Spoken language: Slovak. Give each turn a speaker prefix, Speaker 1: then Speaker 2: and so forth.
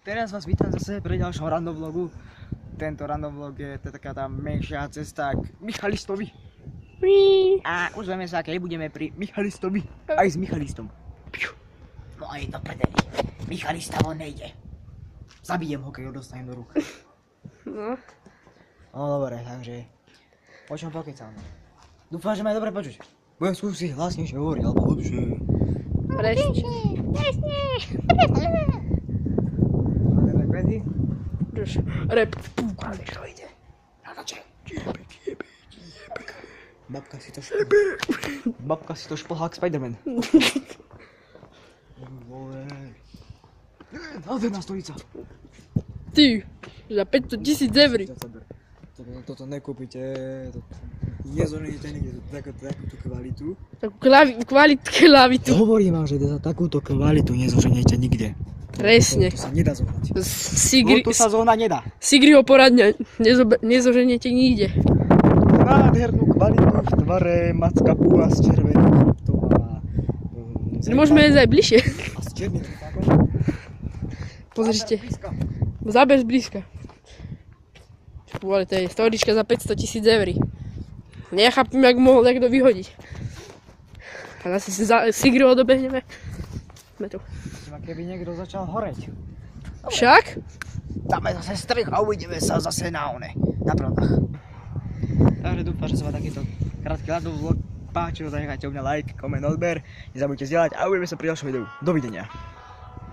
Speaker 1: Teraz vás vítam zase pri ďalšom random vlogu. Tento random vlog je taká tá menšia cesta k Michalistovi. A uzveme sa, keď budeme pri Michalistovi. Aj s Michalistom. No aj do predeli. Michalista von nejde. Zabijem ho, keď ho dostanem do rúk.
Speaker 2: No.
Speaker 1: No dobre, takže o čom pokecáme? Dúfam, že ma je dobre počuť. Budem skúsiť hlasnejšie hovoriť, alebo lepšie.
Speaker 2: Presne.
Speaker 1: Máte tak ready?
Speaker 2: Už. Rap.
Speaker 1: Ale čo ide? Nadače. Babka si to šplhá jak Spiderman. Vole. Nádherná stolica.
Speaker 2: Ty, za 500 000 eur.
Speaker 1: Toto nekúpite, nezoženíte nikde takúto kvalitu.
Speaker 2: Takú kvalitu.
Speaker 1: Hovorím vám, že za takúto kvalitu nezoženiete nikde.
Speaker 2: Presne.
Speaker 1: To sa nedá zohnať. To sa zohnať nedá.
Speaker 2: Sigriho poradňa. Nezoženiete nikde.
Speaker 1: Nádhernú kvalitu v tvare macka púha z červeným. To má...
Speaker 2: Môžeme ísť aj bližšie.
Speaker 1: A s černým takom.
Speaker 2: Pozrite. Záber zblízka. Ale to je storička za 500 000 eur. Nechápim, jak mohol niekto vyhodiť. A zase si Sigriho dobehneme.
Speaker 1: Keby niekto začal horeť.
Speaker 2: Však?
Speaker 1: Dáme zase strich a uvidíme sa zase na one. Na prodach. Takže dúfam, že sa vám takýto krátky random vlog páčil. Zanechajte u mňa like, koment, odber. Nezabudnite zdieľať a uvidíme sa pri ďalšom videu. Dovidenia.